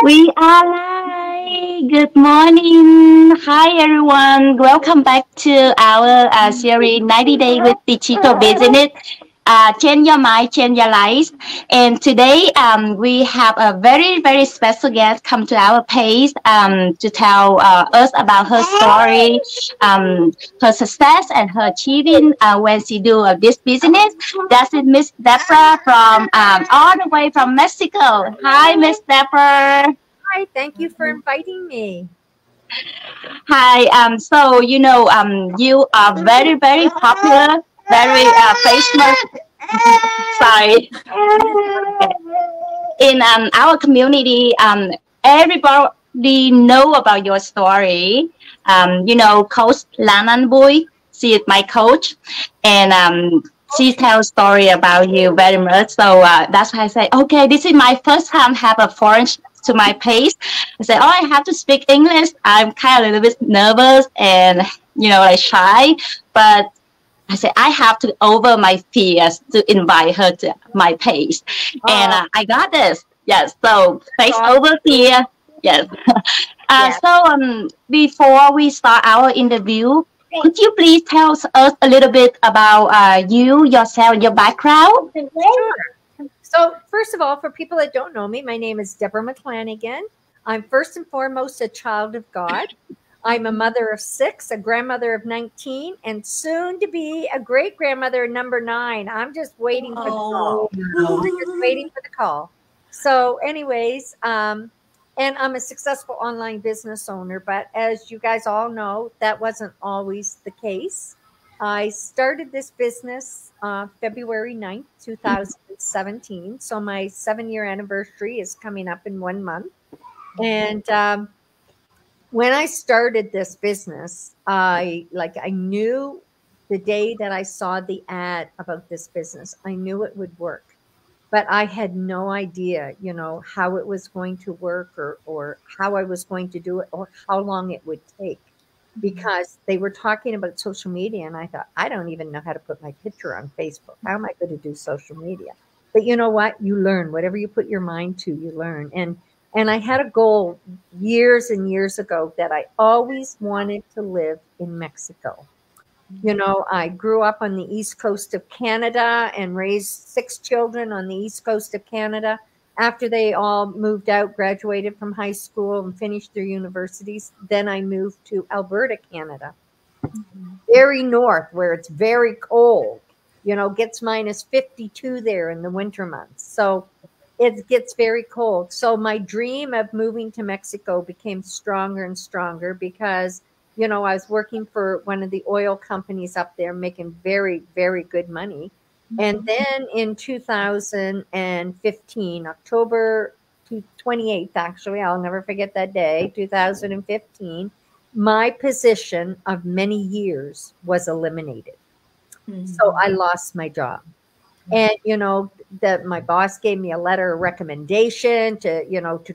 We are live. Good morning. Hi, everyone. Welcome back to our series 90 Days with Digital Business. Change your mind, change your life. And today we have a very, very special guest come to our page to tell us about her story, her success, and her achieving when she do this business. That's it, Miss Debra from all the way from Mexico. Hi, Miss Debra. Hi, thank you for inviting me. Hi. You are very, very popular, very famous. Sorry. In our community, everybody know about your story. Coach Lan Bui, she is my coach, and she tells story about you very much. So that's why I say, okay, this is my first time have a foreign to my page. I say, oh, I have to speak English. I'm kind of a little bit nervous and like shy, but I said I have to over my fears to invite her to my page, and I got this. Yes, so face over fear. Yes. Yes. Before we start our interview, could you please tell us a little bit about you, yourself, your background? Sure. So first of all, for people that don't know me, my name is Debra McClanagan. I'm first and foremost a child of God. I'm a mother of 6, a grandmother of 19, and soon to be a great grandmother number 9. I'm just waiting for the call. I'm just waiting for the call. So anyways, and I'm a successful online business owner, but as you guys all know, that wasn't always the case. I started this business February 9th, 2017. So my 7-year anniversary is coming up in 1 month. And when I started this business, I knew the day that I saw the ad about this business, I knew it would work, but I had no idea, how it was going to work or how I was going to do it or how long it would take, because they were talking about social media. And I thought, I don't even know how to put my picture on Facebook. How am I going to do social media? But you know what? You learn. Whatever you put your mind to, you learn. And I had a goal years and years ago that I always wanted to live in Mexico. I grew up on the east coast of Canada and raised 6 children on the east coast of Canada. After they all moved out, graduated from high school and finished their universities, then I moved to Alberta, Canada. Very north, where it's very cold, gets minus 52 there in the winter months. So it gets very cold. So my dream of moving to Mexico became stronger and stronger because, I was working for one of the oil companies up there, making very, very good money. And then in 2015, October 28th, actually, I'll never forget that day, 2015, my position of many years was eliminated. So I lost my job. And, that my boss gave me a letter of recommendation to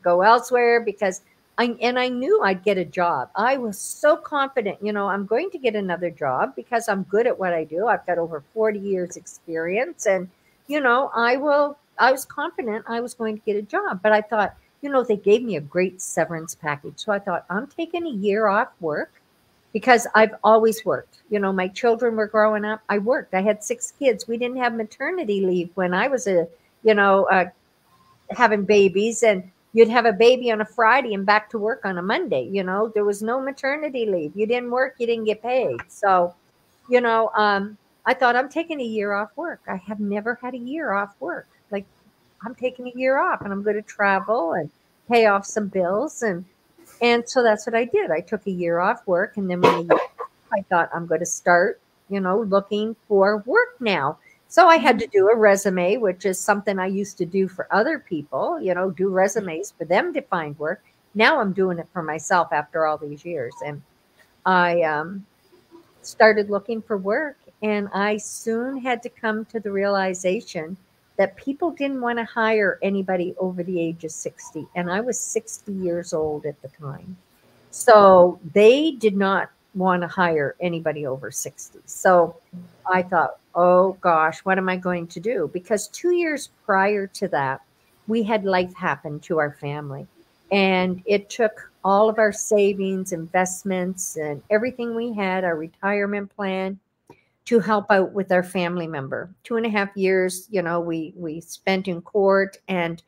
go elsewhere because I knew I'd get a job. I was so confident, I'm going to get another job because I'm good at what I do. I've got over 40 years experience and, I was confident I was going to get a job, but I thought, they gave me a great severance package. So I thought I'm taking a year off work because I've always worked. My children were growing up. I worked. I had 6 kids. We didn't have maternity leave when I was having babies, and you'd have a baby on a Friday and back to work on a Monday. There was no maternity leave. You didn't work, you didn't get paid. So, I thought I'm taking a year off work. I have never had a year off work. Like, I'm taking a year off and I'm going to travel and pay off some bills. And so that's what I did. I took a year off work, and then when I thought I'm going to start, looking for work now. So I had to do a resume, which is something I used to do for other people, do resumes for them to find work. Now I'm doing it for myself after all these years. And I started looking for work, and I soon had to come to the realization that people didn't want to hire anybody over the age of 60. And I was 60 years old at the time. So they did not want to hire anybody over 60. So I thought, oh gosh, what am I going to do? Because 2 years prior to that, we had life happen to our family. And it took all of our savings, investments, and everything we had, our retirement plan, to help out with our family member. 2.5 years, we spent in court and,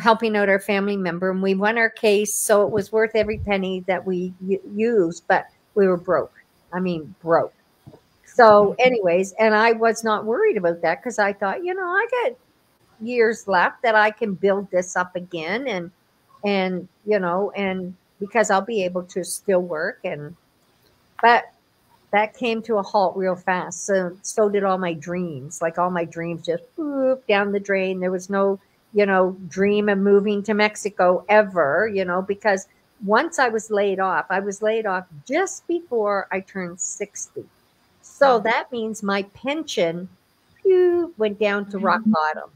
helping out our family member. And we won our case. So it was worth every penny that we used, but we were broke. I mean, broke. So anyways, and I was not worried about that because I thought, I got years left that I can build this up again and because I'll be able to still work but that came to a halt real fast. So did all my dreams. Like all my dreams just whoop down the drain. There was no, dream of moving to Mexico ever, because once I was laid off just before I turned 60. So that means my pension went down to rock bottom.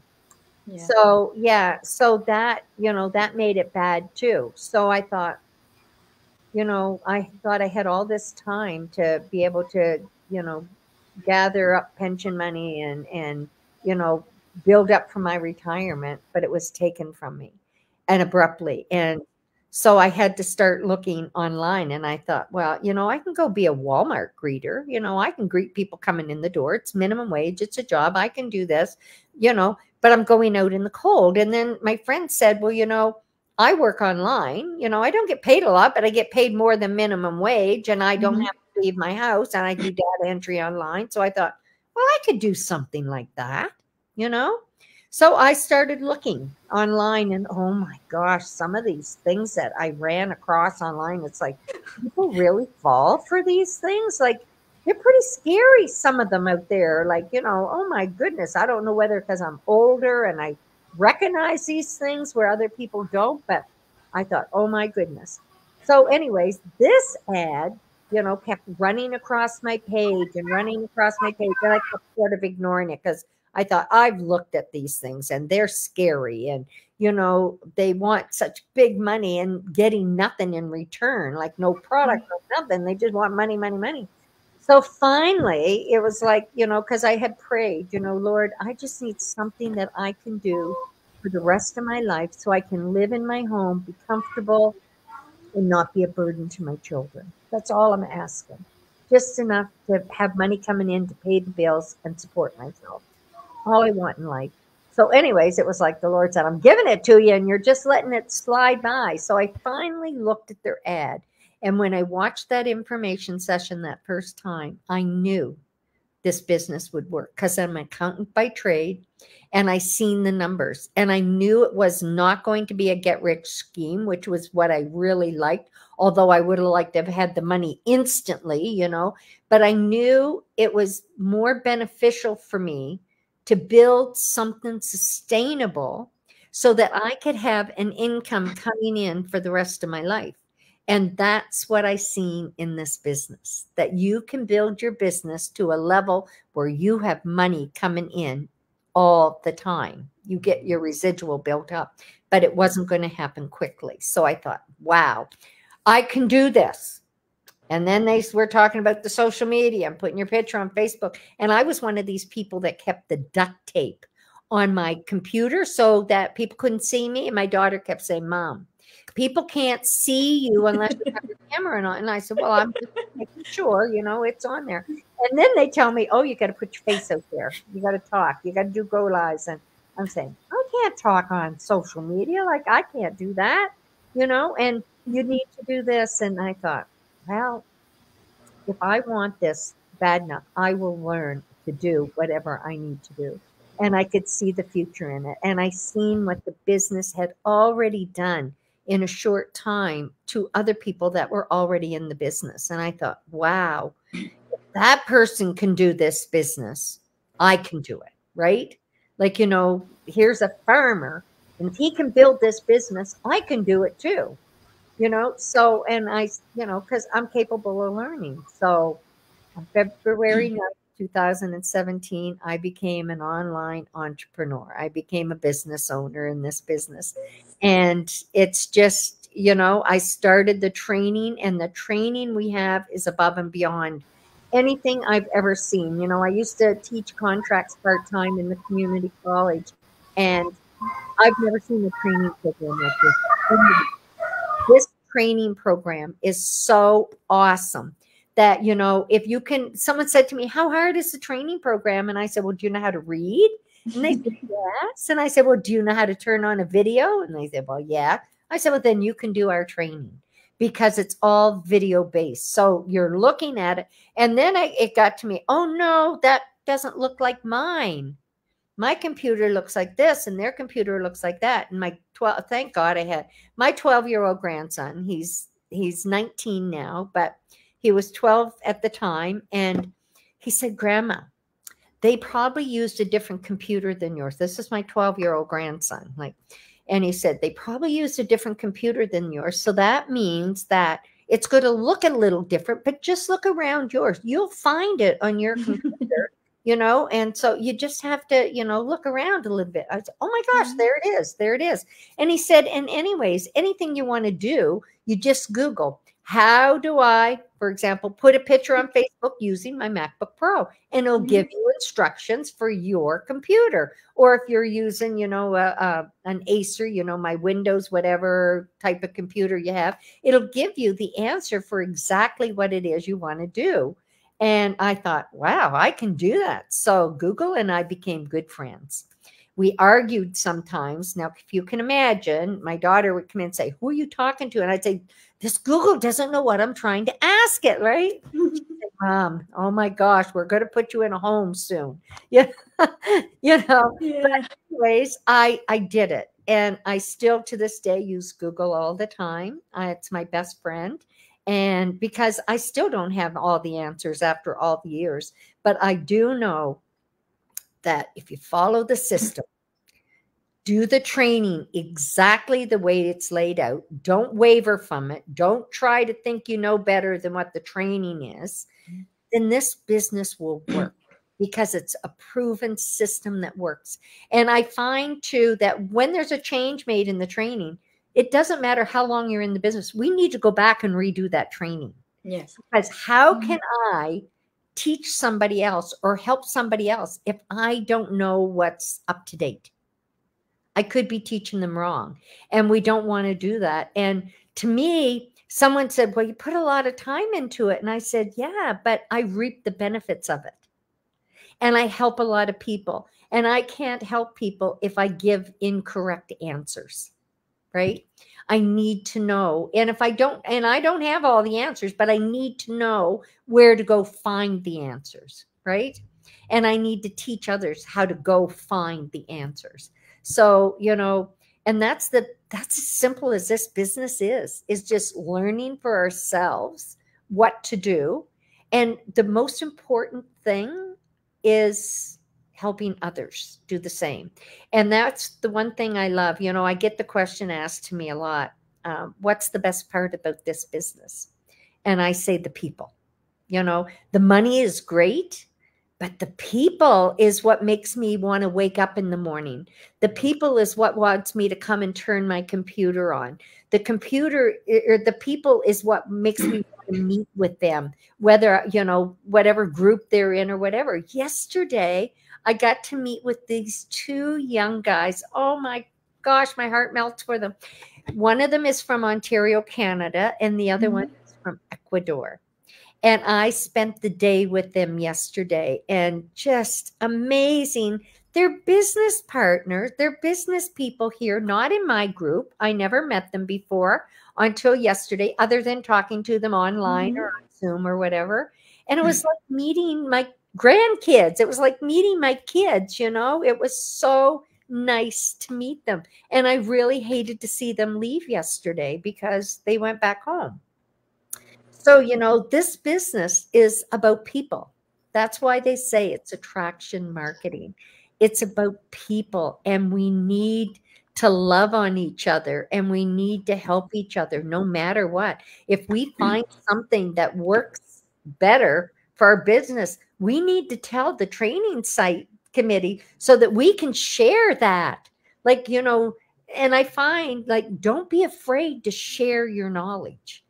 Yeah. So that, that made it bad too. So I thought, I had all this time to be able to, gather up pension money and, build up for my retirement, but it was taken from me and abruptly. And so I had to start looking online and I thought, well, I can go be a Walmart greeter. I can greet people coming in the door. It's minimum wage. It's a job. I can do this, but I'm going out in the cold. And then my friend said, well, I work online. I don't get paid a lot, but I get paid more than minimum wage and I don't have to leave my house and I do data entry online. So I thought, well, I could do something like that, So I started looking online and oh my gosh, some of these things that I ran across online, it's like people really fall for these things. Like they're pretty scary, some of them out there. Like, oh my goodness, I don't know whether because I'm older and I recognize these things where other people don't, but I thought, oh my goodness. So anyways, this ad, kept running across my page and running across my page. And I kept sort of ignoring it because I thought I've looked at these things and they're scary and, they want such big money and getting nothing in return, like no product, no nothing. They just want money, money, money. So finally it was like, because I had prayed, Lord, I just need something that I can do for the rest of my life so I can live in my home, be comfortable and not be a burden to my children. That's all I'm asking. Just enough to have money coming in to pay the bills and support myself. All I want in life. So anyways, it was like the Lord said, I'm giving it to you and you're just letting it slide by. So I finally looked at their ad. And when I watched that information session that first time, I knew this business would work because I'm an accountant by trade and I seen the numbers and I knew it was not going to be a get rich scheme, which was what I really liked. Although I would have liked to have had the money instantly, but I knew it was more beneficial for me to build something sustainable so that I could have an income coming in for the rest of my life. And that's what I seen in this business, that you can build your business to a level where you have money coming in all the time. You get your residual built up, but it wasn't going to happen quickly. So I thought, wow, I can do this. And then they were talking about the social media and putting your picture on Facebook. And I was one of these people that kept the duct tape on my computer so that people couldn't see me. And my daughter kept saying, Mom, people can't see you unless you have your camera on. And I said, well, I'm just making sure, it's on there. And then they tell me, oh, you got to put your face out there. You got to talk. You got to do go lives. And I'm saying, I can't talk on social media. Like I can't do that, and you need to do this. And I thought, well, if I want this bad enough, I will learn to do whatever I need to do. And I could see the future in it. And I seen what the business had already done in a short time to other people that were already in the business. And I thought, wow, if that person can do this business, I can do it, right? Like, here's a farmer, and if he can build this business, I can do it too. So, and I, because I'm capable of learning. So on February 9th, 2017, I became an online entrepreneur. I became a business owner in this business. And it's just, I started the training, and the training we have is above and beyond anything I've ever seen. I used to teach contracts part-time in the community college, and I've never seen a training program like this. This training program is so awesome that, you know, if you can, someone said to me, how hard is the training program? And I said, well, do you know how to read? And they said, yes. And I said, well, do you know how to turn on a video? And they said, well, yeah. I said, well, then you can do our training because it's all video based. So you're looking at it. And then it got to me, oh no, that doesn't look like mine. My computer looks like this and their computer looks like that. And my 12, thank God I had my 12-year-old grandson. He's 19 now, but he was 12 at the time. And he said, Grandma, they probably used a different computer than yours. This is my 12-year-old grandson. And he said, they probably used a different computer than yours. So that means that it's going to look a little different, but just look around yours. You'll find it on your computer. You know, and so you just have to, you know, look around a little bit. I said, oh my gosh, there it is. There it is. And he said, and anyways, anything you want to do, you just Google, how do I, for example, put a picture on Facebook using my MacBook Pro, and it'll give you instructions for your computer. Or if you're using, you know, an Acer, you know, my Windows, whatever type of computer you have, it'll give you the answer for exactly what it is you want to do. And I thought, wow, I can do that. So Google and I became good friends. We argued sometimes. Now, if you can imagine, my daughter would come in and say, who are you talking to? And I'd say, this Google doesn't know what I'm trying to ask it, right? She'd say, Mom, oh my gosh, we're going to put you in a home soon. Yeah, you know. Yeah. But anyways, I did it. And I still to this day use Google all the time. It's my best friend. And because I still don't have all the answers after all the years, but I do know that if you follow the system, do the training exactly the way it's laid out, don't waver from it, don't try to think you know better than what the training is, then this business will work because it's a proven system that works. And I find too that when there's a change made in the training, it doesn't matter how long you're in the business. We need to go back and redo that training. Yes. Because how can I teach somebody else or help somebody else if I don't know what's up to date? I could be teaching them wrong. And we don't want to do that. And to me, someone said, well, you put a lot of time into it. And I said, yeah, but I reap the benefits of it. And I help a lot of people. And I can't help people if I give incorrect answers. Right? I need to know. And if I don't, and I don't have all the answers, but I need to know where to go find the answers. Right? And I need to teach others how to go find the answers. So, you know, and that's as simple as this business is just learning for ourselves what to do. And the most important thing is helping others do the same. And that's the one thing I love. You know, I get the question asked to me a lot. What's the best part about this business? And I say the people. You know, the money is great, but the people is what makes me want to wake up in the morning. The people is what wants me to come and turn my computer on. The computer or the people is what makes me want to meet with them, whether, you know, whatever group they're in or whatever. Yesterday, I got to meet with these two young guys. Oh my gosh, my heart melts for them. One of them is from Ontario, Canada, and the other one is from Ecuador. And I spent the day with them yesterday, and just amazing. They're business partners. They're business people here, not in my group. I never met them before until yesterday, other than talking to them online or on Zoom or whatever. And it was like meeting my grandkids. It was like meeting my kids, you know. It was so nice to meet them. And I really hated to see them leave yesterday because they went back home. So, you know, this business is about people. That's why they say it's attraction marketing. It's about people, and we need to love on each other, and we need to help each other no matter what. If we find something that works better for our business, we need to tell the training site committee so that we can share that. Like, you know, and I find, like, don't be afraid to share your knowledge.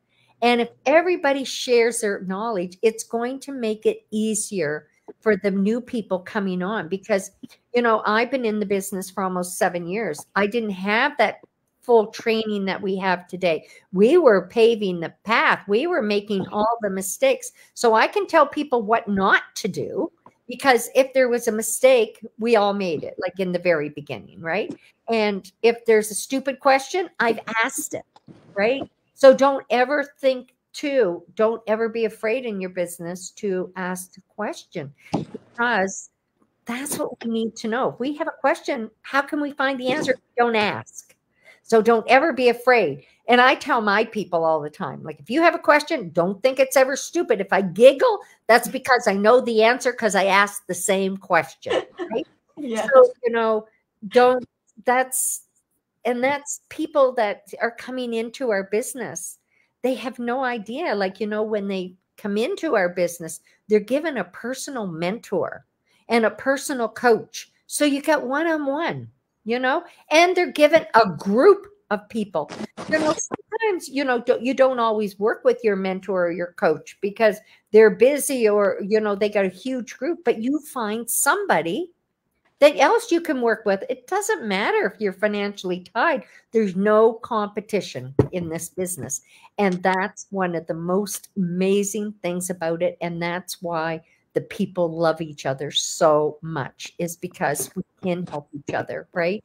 And if everybody shares their knowledge, it's going to make it easier for the new people coming on, because, you know, I've been in the business for almost 7 years. I didn't have that full training that we have today. We were paving the path. We were making all the mistakes. So I can tell people what not to do, because if there was a mistake, we all made it, like in the very beginning, right? And if there's a stupid question, I've asked it, right? So don't ever be afraid in your business to ask a question, because that's what we need to know. If we have a question, how can we find the answer? Don't ask. So don't ever be afraid. And I tell my people all the time, like, if you have a question, don't think it's ever stupid. If I giggle, that's because I know the answer, because I asked the same question, right? Yeah. So, you know, that's people that are coming into our business. They have no idea. Like, you know, when they come into our business, they're given a personal mentor and a personal coach. So you got one-on-one, you know, and they're given a group of people. You know, sometimes, you know, you don't always work with your mentor or your coach because they're busy, or, you know, they got a huge group, but you find somebody that else you can work with. It doesn't matter if you're financially tied. There's no competition in this business. And that's one of the most amazing things about it. And that's why the people love each other so much, is because we can help each other, right?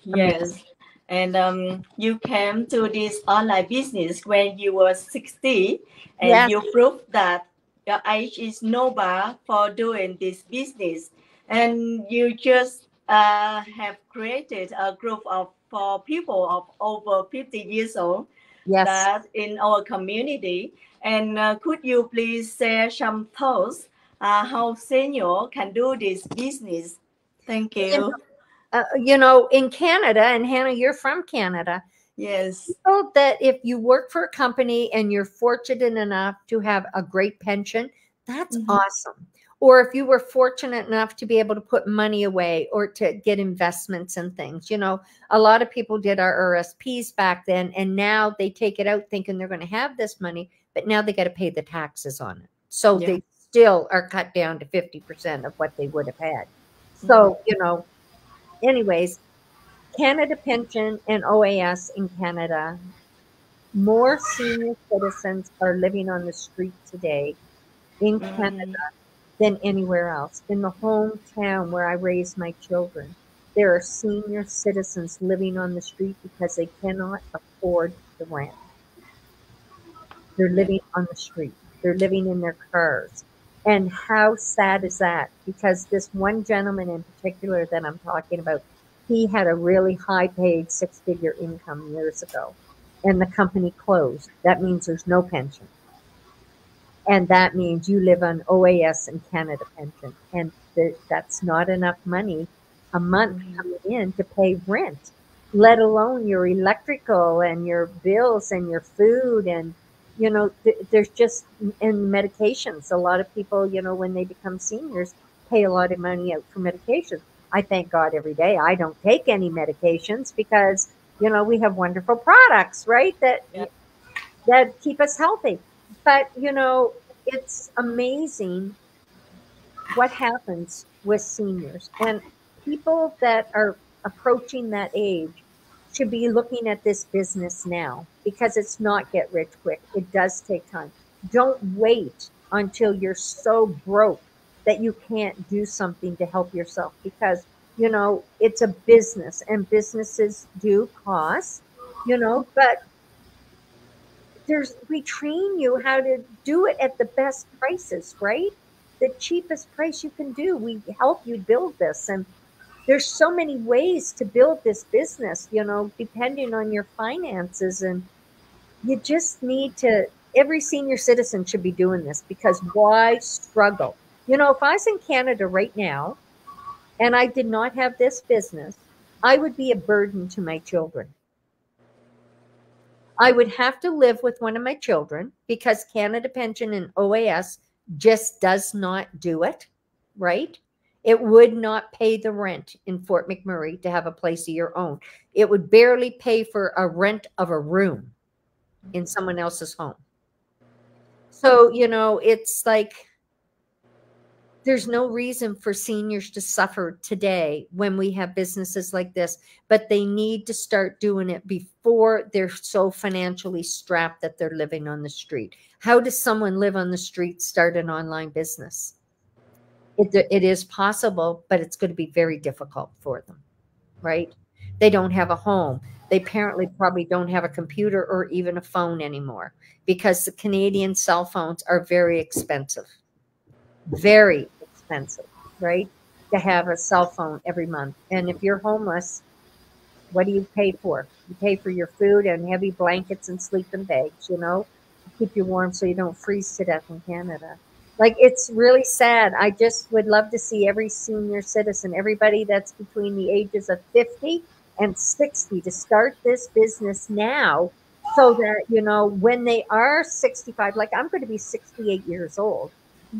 Yes. And you came to this online business when you were 60, and Yes. you proved that your age is no bar for doing this business. And you just have created a group of for people of over 50 years old, Yes. that in our community. And could you please share some thoughts how senior can do this business? Thank you. You know, in Canada, and Hannah, you're from Canada. Yes. So that if you work for a company and you're fortunate enough to have a great pension, that's awesome. Or if you were fortunate enough to be able to put money away or to get investments and things, you know, a lot of people did our RSPs back then, and now they take it out thinking they're going to have this money, but now they got to pay the taxes on it. So they still are cut down to 50% of what they would have had. So, you know, anyways, Canada Pension and OAS in Canada, more senior citizens are living on the street today in Canada than anywhere else. In the hometown where I raised my children, there are senior citizens living on the street because they cannot afford the rent. They're living on the street. They're living in their cars. And how sad is that? Because this one gentleman in particular that I'm talking about, he had a really high paid 6-figure income years ago, and the company closed. That means there's no pension. And that means you live on OAS and Canada pension. And that's not enough money a month coming in to pay rent, let alone your electrical and your bills and your food. And, you know, there's just, and medications. A lot of people, you know, when they become seniors, pay a lot of money out for medications. I thank God every day I don't take any medications because, you know, we have wonderful products, right? That keep us healthy. But, you know, it's amazing what happens with seniors, and people that are approaching that age should be looking at this business now, because it's not get rich quick. It does take time. Don't wait until you're so broke that you can't do something to help yourself, because, you know, it's a business and businesses do cost, you know, but we train you how to do it at the best prices, right? The cheapest price you can do. We help you build this. And there's so many ways to build this business, you know, depending on your finances. And you just need to, every senior citizen should be doing this, because why struggle? You know, if I was in Canada right now and I did not have this business, I would be a burden to my children. I would have to live with one of my children because Canada Pension and OAS just does not do it, right? It would not pay the rent in Fort McMurray to have a place of your own. It would barely pay for a rent of a room in someone else's home. So, you know, it's like, there's no reason for seniors to suffer today when we have businesses like this, but they need to start doing it before they're so financially strapped that they're living on the street. How does someone live on the street, start an online business? It is possible, but it's going to be very difficult for them, right? They don't have a home. They apparently probably don't have a computer or even a phone anymore, because the Canadian cell phones are very expensive. Very expensive, right? To have a cell phone every month. And if you're homeless, what do you pay for? You pay for your food and heavy blankets and sleeping bags, you know, to keep you warm so you don't freeze to death in Canada. Like, it's really sad. I just would love to see every senior citizen, everybody that's between the ages of 50 and 60, to start this business now, so that, you know, when they are 65, like I'm going to be 68 years old.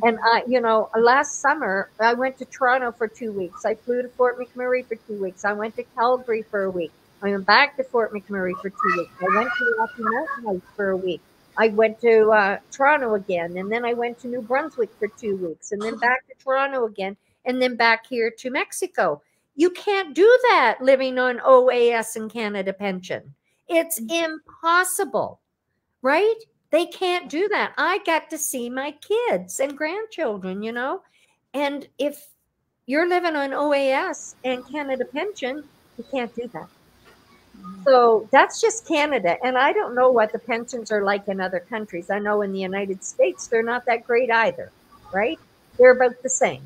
And you know, last summer I went to Toronto for 2 weeks. I flew to Fort McMurray for 2 weeks. I went to Calgary for a week. I went back to Fort McMurray for 2 weeks. I went to Rocky Mountain House for a week. I went to Toronto again, and then I went to New Brunswick for 2 weeks, and then back to Toronto again, and then back here to Mexico. You can't do that living on OAS and Canada pension. It's impossible, right? They can't do that. I got to see my kids and grandchildren, you know, and if you're living on OAS and Canada pension, you can't do that. So that's just Canada. And I don't know what the pensions are like in other countries. I know in the United States, they're not that great either, right? They're about the same.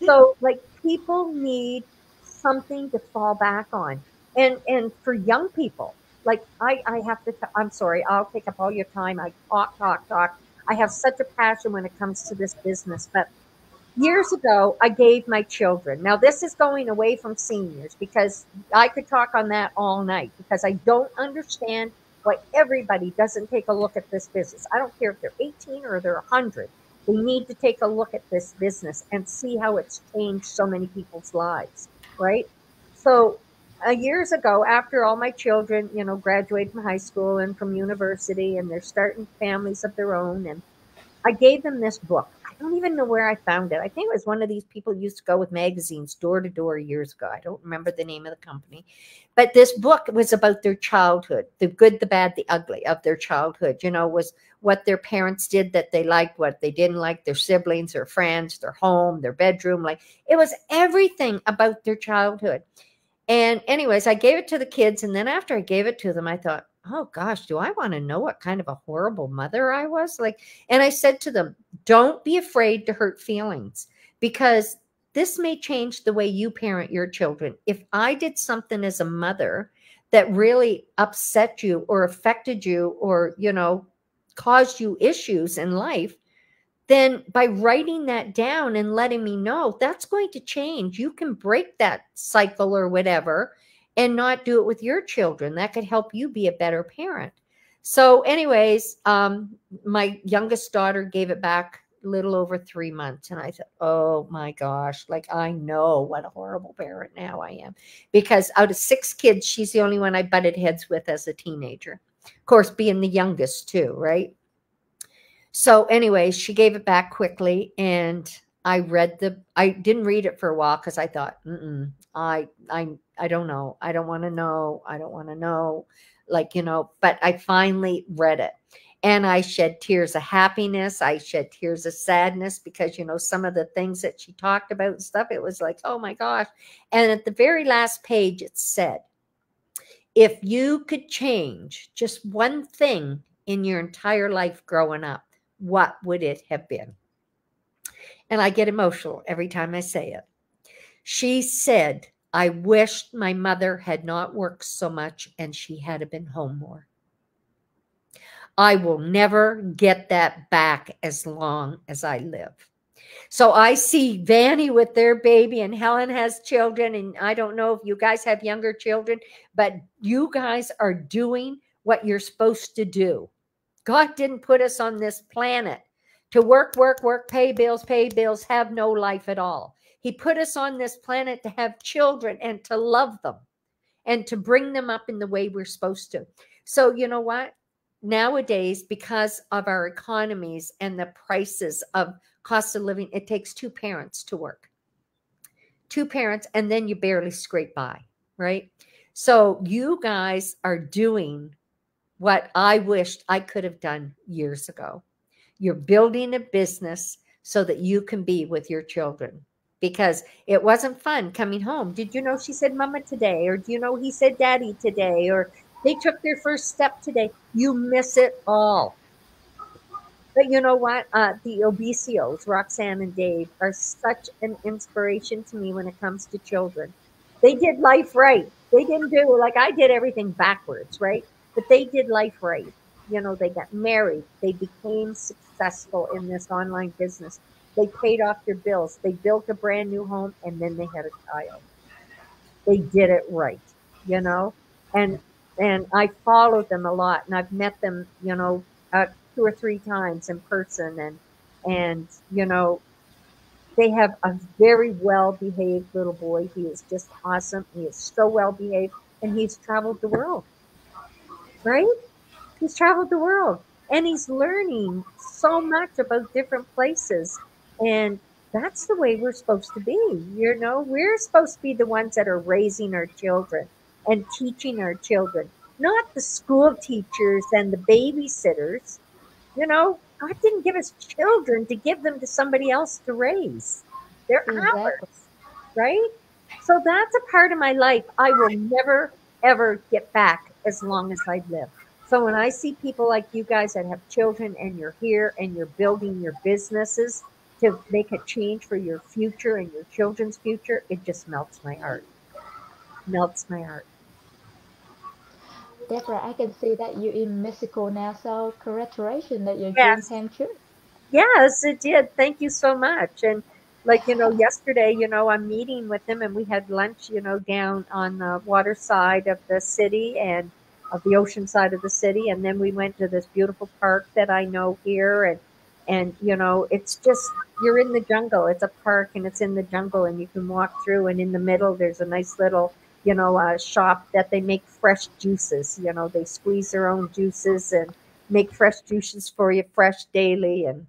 So, like, people need something to fall back on. And for young people, like, I have to, I'm sorry, I'll take up all your time. I talk. I have such a passion when it comes to this business. But years ago, I gave my children. Now, this is going away from seniors, because I could talk on that all night, because I don't understand why everybody doesn't take a look at this business. I don't care if they're 18 or they're 100. They need to take a look at this business and see how it's changed so many people's lives, right? So years ago, after all my children, you know, graduated from high school and from university, and they're starting families of their own, and I gave them this book. I don't even know where I found it. I think it was one of these people who used to go with magazines door to door years ago. I don't remember the name of the company. But this book was about their childhood, the good, the bad, the ugly of their childhood, you know, was what their parents did that they liked, what they didn't like, their siblings, their friends, their home, their bedroom. Like, it was everything about their childhood. And anyways, I gave it to the kids. And then after I gave it to them, I thought, oh gosh, do I want to know what kind of a horrible mother I was? Like, and I said to them, don't be afraid to hurt feelings, because this may change the way you parent your children. If I did something as a mother that really upset you or affected you, or, you know, caused you issues in life, then by writing that down and letting me know, that's going to change. You can break that cycle or whatever and not do it with your children. That could help you be a better parent. So anyways, my youngest daughter gave it back a little over 3 months. And I thought, oh my gosh, like, I know what a horrible parent now I am. Because out of 6 kids, she's the only one I butted heads with as a teenager. Of course, being the youngest too, right? So anyways, she gave it back quickly, and I didn't read it for a while, because I thought, I don't know. I don't want to know. I don't want to know. Like, you know, but I finally read it, and I shed tears of happiness. I shed tears of sadness, because, you know, some of the things that she talked about and stuff, it was like, oh my gosh. And at the very last page, it said, if you could change just one thing in your entire life growing up, what would it have been? And I get emotional every time I say it. She said, I wished my mother had not worked so much and she had been home more. I will never get that back as long as I live. So I see Vanny with their baby, and Helen has children. And I don't know if you guys have younger children, but you guys are doing what you're supposed to do. God didn't put us on this planet to work, pay bills, have no life at all. He put us on this planet to have children and to love them and to bring them up in the way we're supposed to. So you know what? nowadays, because of our economies and the prices of cost of living, it takes 2 parents to work. 2 parents, and then you barely scrape by, right? So you guys are doing what I wished I could have done years ago. You're building a business so that you can be with your children, because it wasn't fun coming home. Did you know she said mama today? Or do you know he said daddy today? Or they took their first step today. You miss it all. But you know what? The Obesios, Roxanne and Dave, are such an inspiration to me when it comes to children. They did life right. They didn't do like I did everything backwards, right? But they did life right. You know, they got married. They became successful in this online business. They paid off their bills. They built a brand new home, and then they had a child. They did it right, you know? And I followed them a lot, and I've met them, you know, 2 or 3 times in person, and you know, they have a very well behaved little boy. He is just awesome. He is so well behaved, and he's traveled the world, right? He's traveled the world, and he's learning so much about different places. And that's the way we're supposed to be. You know, we're supposed to be the ones that are raising our children and teaching our children, not the school teachers and the babysitters. You know, God didn't give us children to give them to somebody else to raise. They're Exactly. ours, right? So that's a part of my life I will never, ever get back as long as I live. So when I see people like you guys that have children and you're here and you're building your businesses to make a change for your future and your children's future, it just melts my heart. Melts my heart. Debra, I can see that you're in Mexico now, so congratulations that your dream Yes. came true. Yes, it did. Thank you so much. And like, you know, yesterday, you know, I'm meeting with them and we had lunch, you know, down on the water side of the city and of the ocean side of the city. And then we went to this beautiful park that I know here. And, you know, it's just, you're in the jungle. It's a park and it's in the jungle and you can walk through, and in the middle, there's a nice little, you know, shop that they make fresh juices. You know, they squeeze their own juices and make fresh juices for you, fresh daily. And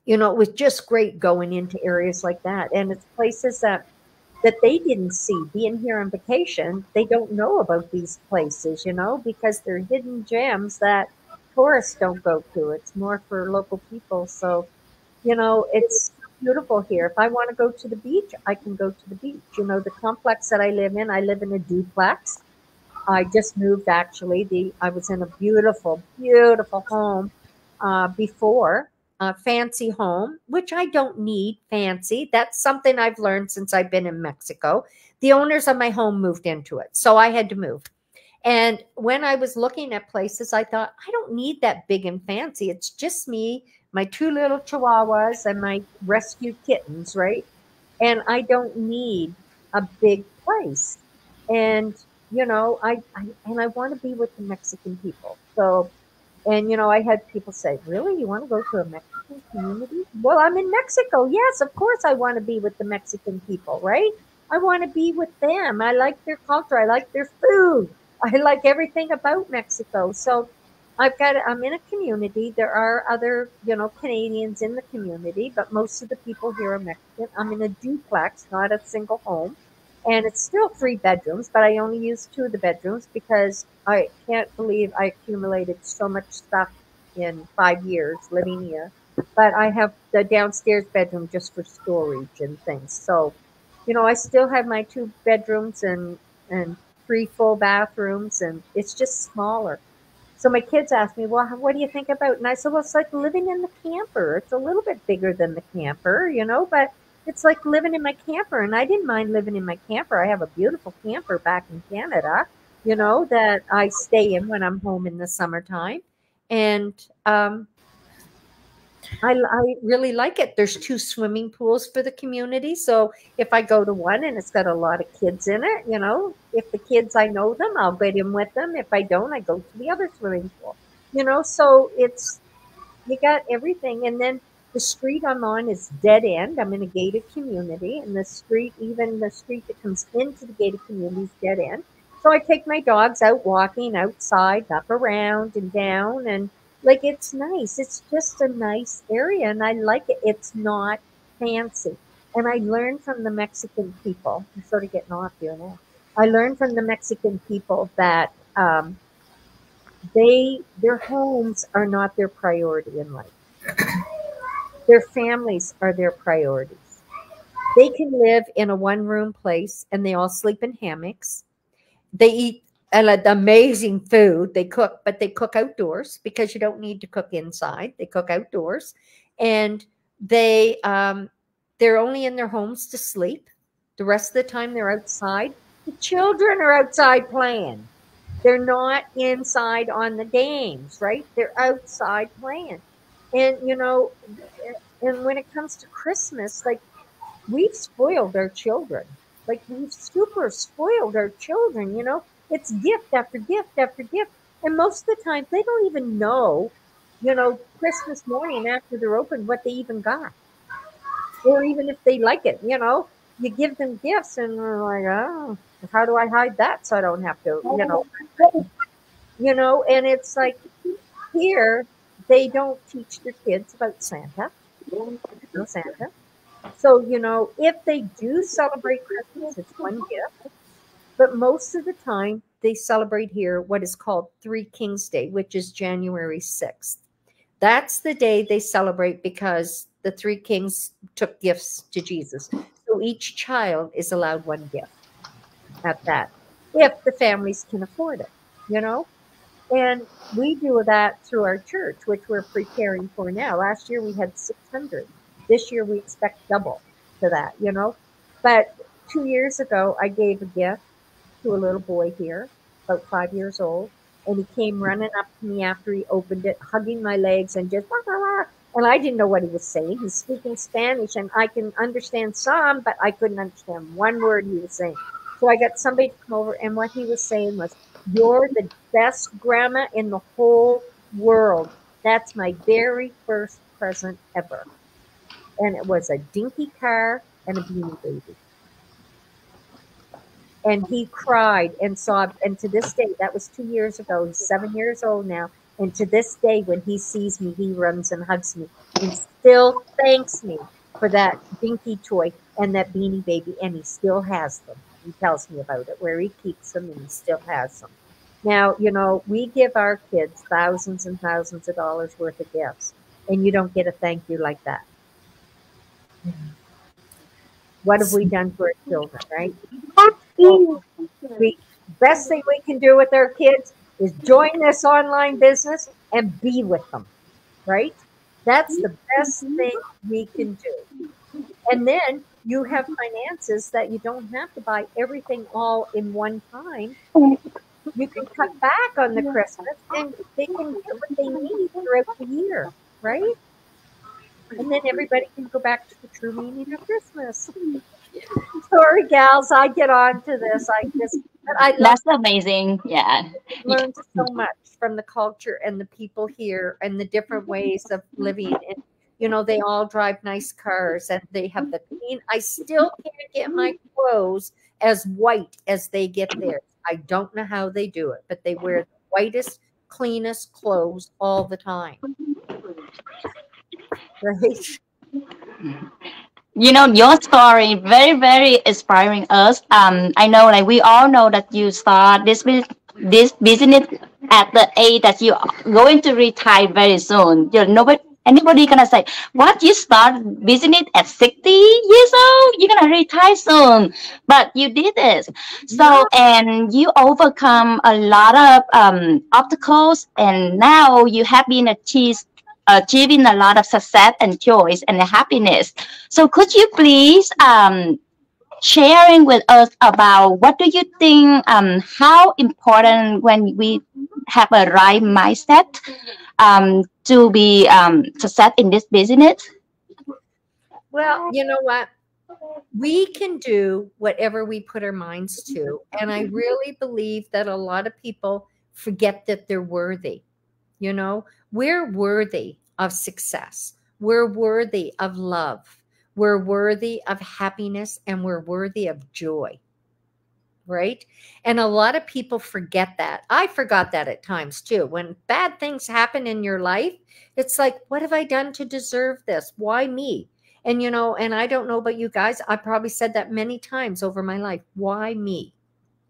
you know, it was just great going into areas like that. And it's places that they didn't see. Being here on vacation, they don't know about these places, you know, because they're hidden gems that tourists don't go to. It's more for local people. So, you know, it's beautiful here. If I want to go to the beach, I can go to the beach. You know, the complex that I live in a duplex. I just moved actually. I was in a beautiful, beautiful home before, a fancy home, which I don't need fancy. That's something I've learned since I've been in Mexico. The owners of my home moved into it, so I had to move. And when I was looking at places, I thought, I don't need that big and fancy. It's just me, my 2 little chihuahuas, and my rescued kittens, right? And I don't need a big place. And you know, I want to be with the Mexican people. So, and you know, I had people say, "Really, you want to go to a Mexican community?" Well, I'm in Mexico. Yes, of course, I want to be with the Mexican people, right? I want to be with them. I like their culture. I like their food. I like everything about Mexico. So, I'm in a community. There are other, you know, Canadians in the community, but most of the people here are Mexican. I'm in a duplex, not a single home. And it's still 3 bedrooms, but I only use 2 of the bedrooms because I can't believe I accumulated so much stuff in 5 years living here. But I have the downstairs bedroom just for storage and things. So, you know, I still have my 2 bedrooms and 3 full bathrooms, and it's just smaller. So my kids ask me, well, what do you think about? And I said, well, it's like living in the camper. It's a little bit bigger than the camper, you know, but it's like living in my camper. And I didn't mind living in my camper. I have a beautiful camper back in Canada, you know, that I stay in when I'm home in the summertime. And I really like it. There's 2 swimming pools for the community. So if I go to one and it's got a lot of kids in it, you know, if the kids, I know them, I'll get in with them. If I don't, I go to the other swimming pool, you know, so you got everything. And then the street I'm on is dead end. I'm in a gated community, and even the street that comes into the gated community is dead end. So I take my dogs out walking outside, up around and down, and like it's nice. It's just a nice area, and I like it. It's not fancy. And I learned from the Mexican people. I'm sort of getting off here now. I learned from the Mexican people that their homes are not their priority in life. Their families are their priorities. They can live in a one-room place and they all sleep in hammocks. They eat amazing food. They cook, but they cook outdoors because you don't need to cook inside. They cook outdoors, and they're only in their homes to sleep. The rest of the time they're outside. The children are outside playing. They're not inside on the games, right? They're outside playing. And, and when it comes to Christmas, like, we've spoiled our children. Like, we've super spoiled our children, It's gift after gift after gift. And most of the time, they don't even know, Christmas morning after they're open, what they even got. Or even if they like it, you give them gifts and they're like, oh, how do I hide that so I don't have to, and it's like here, they don't teach their kids about Santa. No Santa. So, if they do celebrate Christmas, it's one gift. But most of the time, they celebrate here what is called Three Kings Day, which is January 6th. That's the day they celebrate because the three kings took gifts to Jesus. So each child is allowed one gift at that, if the families can afford it, And we do that through our church, which we're preparing for now. Last year we had 600. This year we expect double to that, But 2 years ago, I gave a gift to a little boy here, about 5 years old. And he came running up to me after he opened it, hugging my legs and just, wah, wah, wah. And I didn't know what he was saying. He's speaking Spanish, and I can understand some, but I couldn't understand one word he was saying. So I got somebody to come over, and what he was saying was, you're the best grandma in the whole world. That's my very first present ever. And it was a dinky car and a beanie baby. And he cried and sobbed. And to this day, that was 2 years ago. He's 7 years old now. And to this day, when he sees me, he runs and hugs me and still thanks me for that dinky toy and that beanie baby. And he still has them. He tells me about it, where he keeps them, and he still has them. Now, we give our kids thousands and thousands of dollars worth of gifts, and you don't get a thank you like that. What have we done for our children, right? So the best thing we can do with our kids is join this online business and be with them, right? That's the best thing we can do. And then you have finances that you don't have to buy everything all in one time. You can cut back on the Christmas, and they can get what they need throughout the year, right? And then everybody can go back to the true meaning of Christmas. Sorry, gals, I get on to this. That's amazing. Yeah. Learned so much from the culture and the people here and the different ways of living. And, they all drive nice cars and they have the clean. I still can't get my clothes as white as they get theirs. I don't know how they do it, but they wear the whitest, cleanest clothes all the time. Right? Your story very, very inspiring us. I know, like, we all know that you start this business at the age that you are going to retire very soon. Anybody gonna say, what, you start business at 60 years old? You're gonna retire soon. But you did this. So, and you overcome a lot of obstacles, and now you have been achieving a lot of success and joy and happiness. So could you please sharing with us about what do you think, how important when we have a right mindset to be success in this business? Well, you know what? We can do whatever we put our minds to. And I really believe that a lot of people forget that they're worthy. We're worthy of success. We're worthy of love. We're worthy of happiness, and we're worthy of joy. right? And a lot of people forget that. I forgot that at times too. When bad things happen in your life, it's like, what have I done to deserve this? Why me? And, and I don't know about you guys, I probably said that many times over my life. Why me?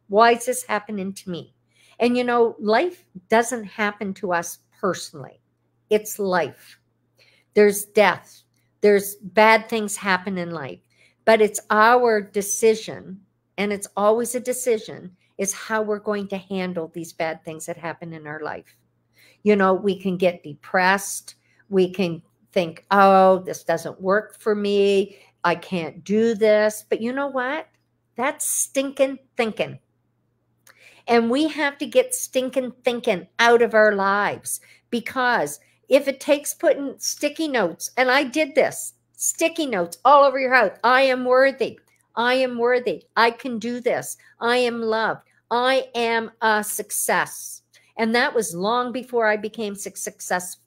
Why is this happening to me? And, life doesn't happen to us personally. It's life. There's death. There's bad things happen in life. But it's our decision, and it's always a decision, is how we're going to handle these bad things that happen in our life. We can get depressed. We can think, oh, this doesn't work for me. I can't do this. But you know what? That's stinking thinking. And we have to get stinking thinking out of our lives, because if it takes putting sticky notes, and I did this, sticky notes all over your house. I am worthy. I am worthy. I can do this. I am loved. I am a success. And that was long before I became successful.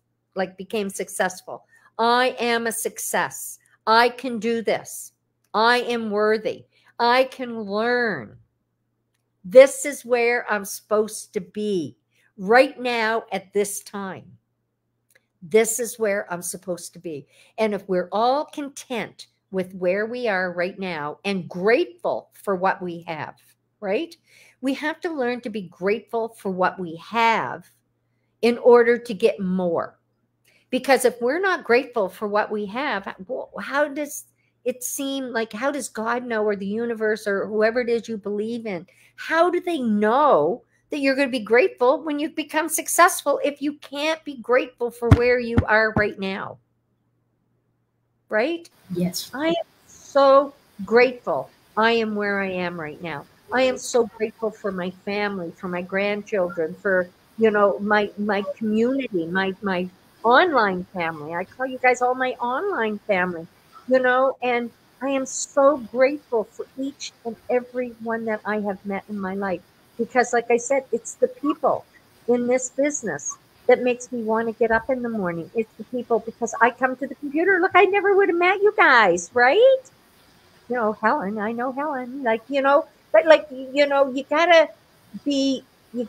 I am a success. I can do this. I am worthy. I can learn. This is where I'm supposed to be right now at this time. This is where I'm supposed to be. And if we're all content with where we are right now and grateful for what we have, right? We have to learn to be grateful for what we have in order to get more. Because if we're not grateful for what we have, how does it seem like, how does God know, or the universe, or whoever it is you believe in, how do they know that you're going to be grateful when you become successful if you can't be grateful for where you are right now? Right? Yes. I am so grateful I am where I am right now. I am so grateful for my family, for my grandchildren, for, my community, my online family. I call you guys all my online family, and I am so grateful for each and every one that I have met in my life. Because like I said, it's the people in this business that makes me want to get up in the morning. It's the people, because I come to the computer. Look, I never would have met you guys, right? Helen, I know Helen, but you gotta be, you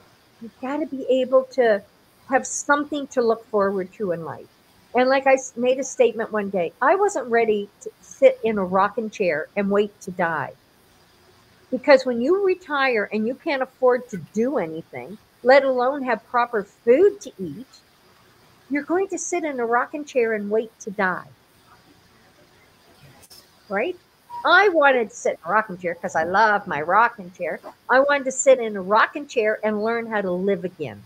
gotta be able to have something to look forward to in life. And like I made a statement one day, I wasn't ready to sit in a rocking chair and wait to die. Because when you retire and you can't afford to do anything, let alone have proper food to eat, you're going to sit in a rocking chair and wait to die. Right? I wanted to sit in a rocking chair because I love my rocking chair. I wanted to sit in a rocking chair and learn how to live again.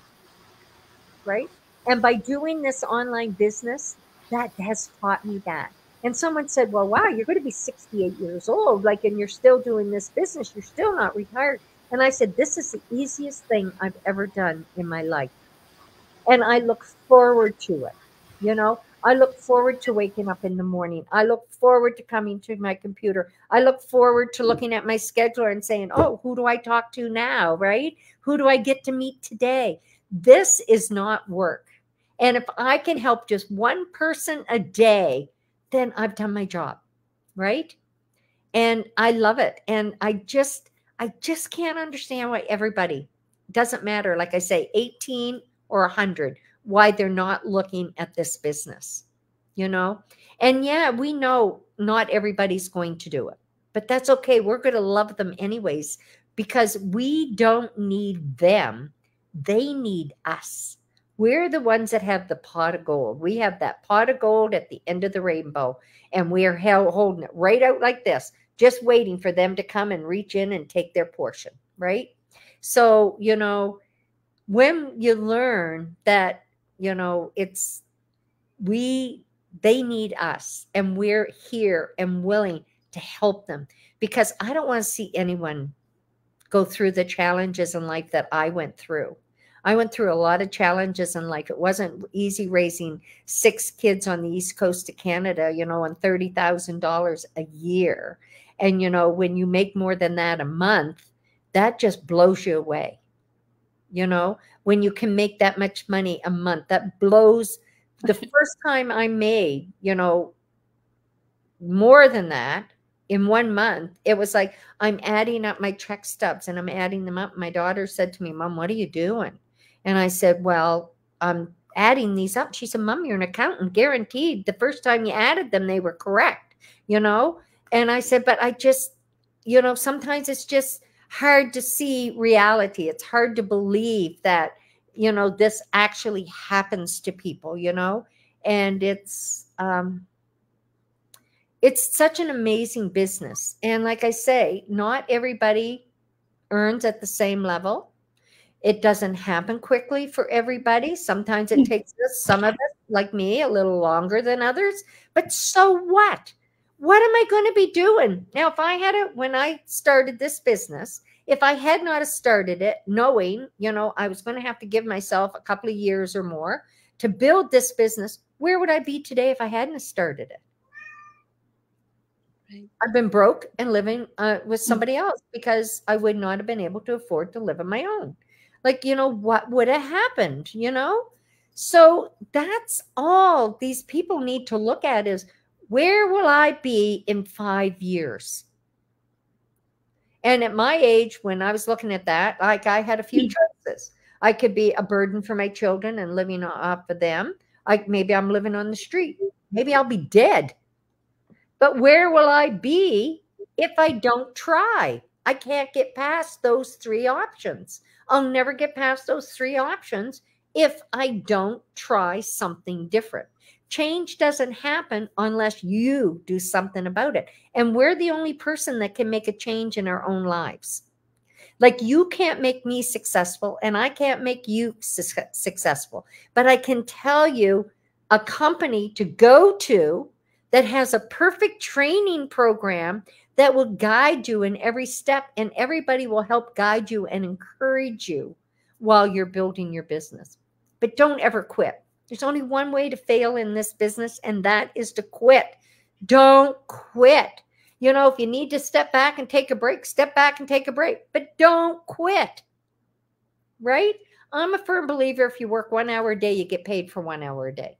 Right? And by doing this online business, that has taught me that. And someone said, well, wow, you're going to be 68 years old, and you're still doing this business. You're still not retired. And I said, this is the easiest thing I've ever done in my life. And I look forward to it. I look forward to waking up in the morning. I look forward to coming to my computer. I look forward to looking at my scheduler and saying, oh, who do I talk to now, right? Who do I get to meet today? This is not work. And if I can help just one person a day, then I've done my job, right? And I love it. And I just can't understand why everybody, doesn't matter, like I say, 18 or 100, why they're not looking at this business, And yeah, we know not everybody's going to do it, but that's okay. We're going to love them anyways, because we don't need them. They need us. We're the ones that have the pot of gold. We have that pot of gold at the end of the rainbow, and we are holding it right out like this, just waiting for them to come and reach in and take their portion, right? So, when you learn that, they need us, and we're here and willing to help them, because I don't want to see anyone go through the challenges in life that I went through. I went through a lot of challenges in life. It wasn't easy raising 6 kids on the East Coast of Canada, on $30,000 a year. And, when you make more than that a month, that just blows you away. When you can make that much money a month, that blows. The first time I made, more than that, in 1 month, it was like, I'm adding up my check stubs and I'm adding them up. My daughter said to me, Mom, what are you doing? And I said, well, I'm adding these up. She said, Mom, you're an accountant. Guaranteed the first time you added them, they were correct, you know? And I said, but I just, you know, sometimes it's just hard to see reality. It's hard to believe that, you know, this actually happens to people, you know? And it's such an amazing business. And like I say, not everybody earns at the same level. It doesn't happen quickly for everybody. Sometimes it takes us, some of us, like me, a little longer than others. But so what? What am I going to be doing? Now, if I had it, when I started this business, if I had not started it, knowing, you know, I was going to have to give myself a couple of years or more to build this business, where would I be today if I hadn't started it? Right. I've been broke and living with somebody else because I would not have been able to afford to live on my own. Like, you know, what would have happened, you know? So that's all these people need to look at is, where will I be in 5 years? And at my age, when I was looking at that, like I had a few choices. I could be a burden for my children and living off of them. Maybe I'm living on the street. Maybe I'll be dead. But where will I be if I don't try? I can't get past those 3 options. I'll never get past those 3 options if I don't try something different. Change doesn't happen unless you do something about it. And we're the only person that can make a change in our own lives. Like, you can't make me successful and I can't make you successful. But I can tell you a company to go to that has a perfect training program that will guide you in every step, and everybody will help guide you and encourage you while you're building your business. But don't ever quit. There's only one way to fail in this business, and that is to quit. Don't quit. You know, if you need to step back and take a break, step back and take a break, but don't quit. Right? I'm a firm believer, if you work 1 hour a day, you get paid for 1 hour a day.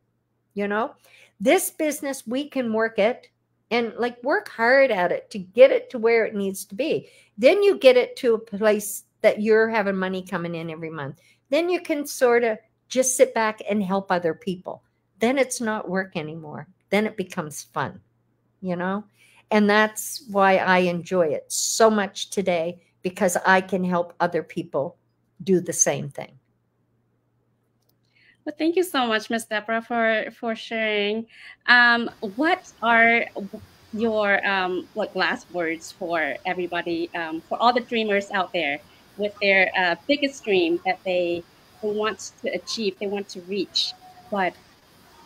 You know, this business, we can work it and like work hard at it to get it to where it needs to be. Then you get it to a place that you're having money coming in every month. Then you can sort of just sit back and help other people. Then it's not work anymore. Then it becomes fun, you know? And that's why I enjoy it so much today, because I can help other people do the same thing. Well, thank you so much, Ms. Debra, for sharing. What are your like last words for everybody, for all the dreamers out there with their biggest dream that they want to achieve, they want to reach, but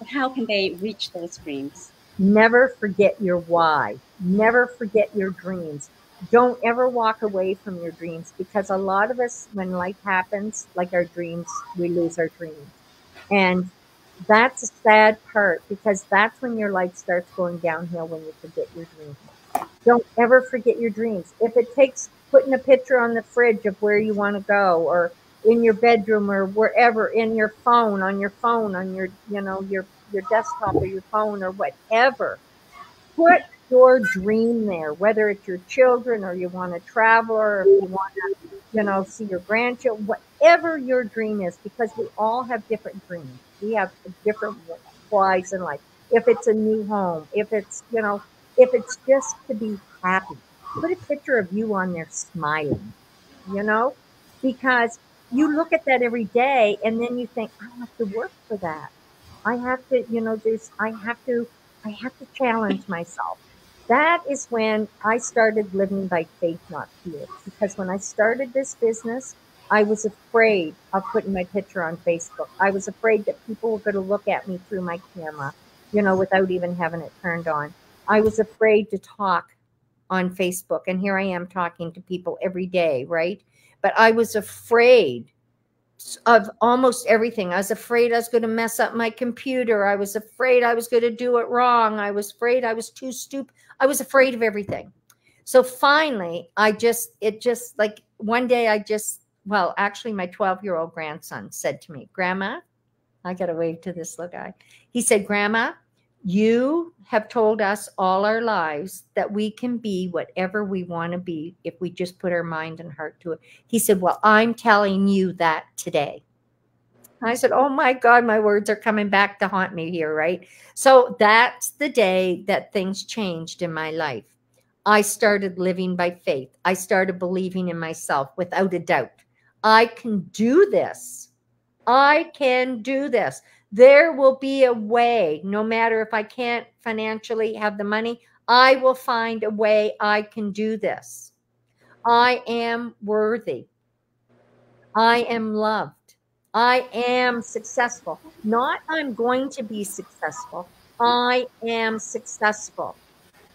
how can they reach those dreams? Never forget your why. Never forget your dreams. Don't ever walk away from your dreams, because a lot of us, when life happens, like our dreams, we lose our dreams. And that's a sad part, because that's when your life starts going downhill, when you forget your dreams. Don't ever forget your dreams. If it takes putting a picture on the fridge of where you want to go, or in your bedroom, or wherever, in your phone, on your, you know, your desktop or your phone or whatever, put your dream there, whether it's your children, or you want to travel, or if you want to, you know, see your grandchildren, whatever your dream is, because we all have different dreams. We have different whys in life. If it's a new home, if it's, you know, if it's just to be happy, put a picture of you on there smiling, you know, because you look at that every day and then you think, I have to work for that. I have to, you know, I have to challenge myself. That is when I started living by faith, not fear. Because when I started this business, I was afraid of putting my picture on Facebook. I was afraid that people were going to look at me through my camera, you know, without even having it turned on. I was afraid to talk on Facebook. And here I am talking to people every day, right? But I was afraid of almost everything. I was afraid I was going to mess up my computer. I was afraid I was going to do it wrong. I was afraid I was too stupid. I was afraid of everything. So finally, like one day well, actually my 12-year-old grandson said to me, Grandma, I got to wave to this little guy. He said, Grandma, You have told us all our lives that we can be whatever we want to be if we just put our mind and heart to it. He said, well, I'm telling you that today. I said, oh my God, my words are coming back to haunt me here, right? So that's the day that things changed in my life. I started living by faith. I started believing in myself without a doubt. I can do this. I can do this. There will be a way, no matter if I can't financially have the money, I will find a way I can do this. I am worthy. I am loved. I am successful. Not I'm going to be successful. I am successful.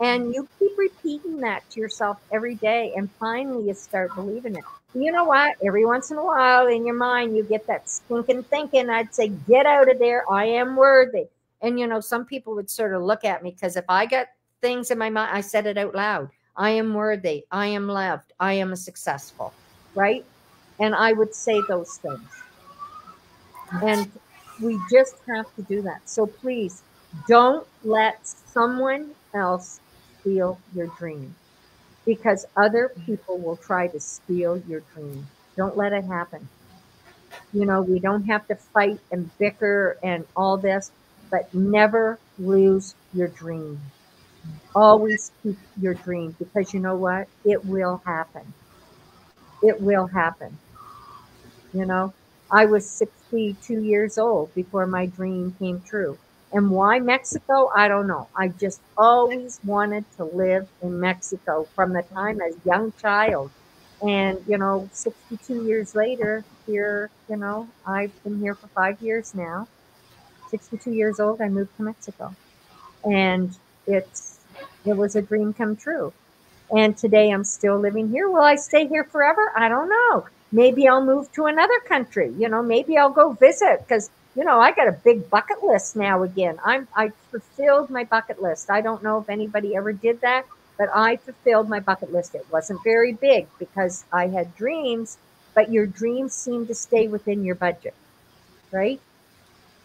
And you keep repeating that to yourself every day, and finally you start believing it. You know what? Every once in a while in your mind, you get that stinking thinking. I'd say, get out of there. I am worthy. And, you know, some people would sort of look at me because if I got things in my mind, I said it out loud. I am worthy. I am loved. I am successful. Right? And I would say those things. And we just have to do that. So please don't let someone else steal your dream, because other people will try to steal your dream. Don't let it happen. You know, we don't have to fight and bicker and all this, but never lose your dream. Always keep your dream, because you know what? It will happen. It will happen. You know, I was 62 years old before my dream came true. And why Mexico? I don't know. I just always wanted to live in Mexico from the time as a young child. And, you know, 62 years later, here, you know, I've been here for 5 years now. 62 years old, I moved to Mexico. And it was a dream come true. And today I'm still living here. Will I stay here forever? I don't know. Maybe I'll move to another country. You know, maybe I'll go visit, because, you know, I got a big bucket list now again. I fulfilled my bucket list. I don't know if anybody ever did that, but I fulfilled my bucket list. It wasn't very big because I had dreams, but your dreams seem to stay within your budget, right?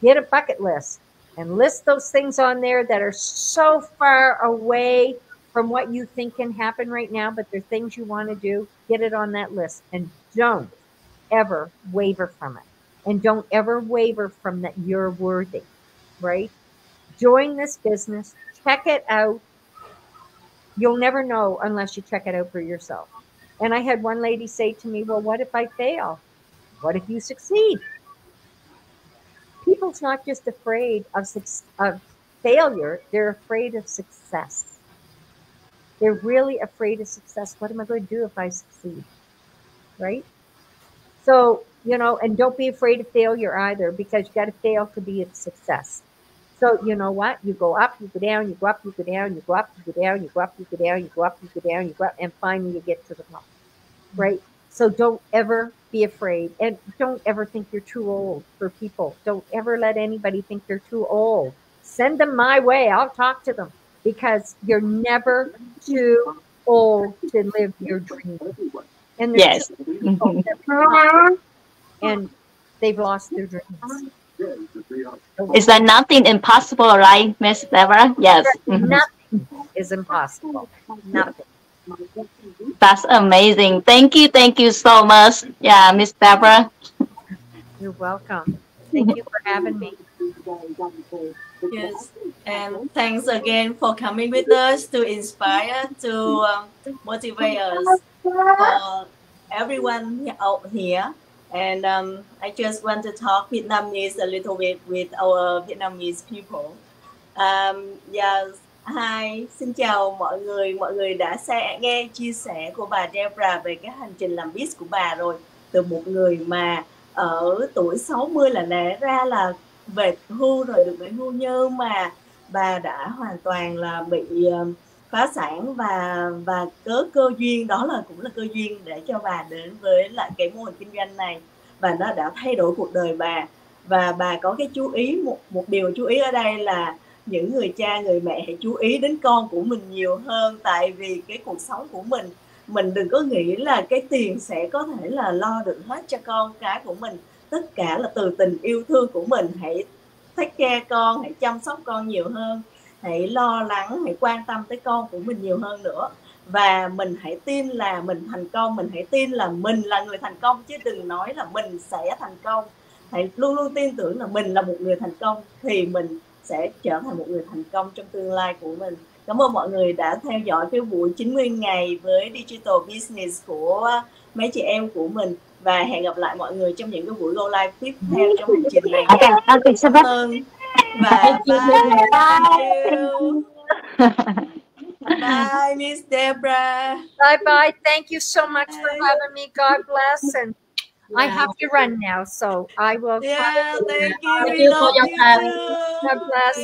Get a bucket list and list those things on there that are so far away from what you think can happen right now, but they're things you want to do. Get it on that list, and don't ever waver from it. And don't ever waver from that you're worthy, right? Join this business, check it out. You'll never know unless you check it out for yourself. And I had one lady say to me, well, what if I fail? What if you succeed? People's not just afraid of failure, they're afraid of success. They're really afraid of success. What am I going to do if I succeed? Right? So, you know, and don't be afraid of failure either, because you got to fail to be a success. So, you know what? You go up, you go down, you go up, you go down, you go up, you go down, you go up, you go down, you go up, you go down, you go up, and finally you get to the top. Right? So don't ever be afraid, and don't ever think you're too old for people. Don't ever let anybody think they're too old. Send them my way. I'll talk to them, because you're never too old to live your dream. And Yes. And they've lost their dreams. Is there nothing impossible, right, Miss Debra? Yes. Nothing is impossible. Nothing. That's amazing. Thank you so much. Yeah, Miss Debra. You're welcome. Thank you for having me. Yes, and thanks again for coming with us to inspire, to motivate us, for everyone out here. And I just want to talk Vietnamese a little bit with our Vietnamese people. Yes. Hi, xin chào mọi người đã nghe chia sẻ của bà Debra về cái hành trình làm biz của bà rồi. Từ một người mà ở tuổi 60 là lẽ ra là về hưu rồi, được về hưu, nhưng mà bà đã hoàn toàn là bị phá sản, và cơ duyên đó cũng là cơ duyên để cho bà đến với lại cái mô hình kinh doanh này, và nó đã thay đổi cuộc đời bà. Và bà có cái chú ý, một điều chú ý ở đây là những người cha người mẹ hãy chú ý đến con của mình nhiều hơn, tại vì cái cuộc sống của mình đừng có nghĩ là cái tiền sẽ có thể là lo được hết cho con cái của mình. Tất cả là từ tình yêu thương của mình. Hãy take care con, hãy chăm sóc con nhiều hơn. hãy lo lắng, hãy quan tâm tới con của mình nhiều hơn nữa. Và mình hãy tin là mình thành công, mình hãy tin là mình là người thành công, chứ đừng nói là mình sẽ thành công. Hãy luôn luôn tin tưởng là mình là một người thành công, thì mình sẽ trở thành một người thành công trong tương lai của mình. Cảm ơn mọi người đã theo dõi cái buổi 90 ngày với Digital Business của mấy chị em của mình. Và hẹn gặp lại mọi người trong những cái buổi go live tiếp theo trong hành trình này. Okay, okay, so Cảm ơn. Và bye. Thank you. Bye, Miss Debra. Bye bye. Thank you so much for having me. God bless. And I have to run now, so I will. Yeah, thank you. Thank We you for love your you time. too. God bless.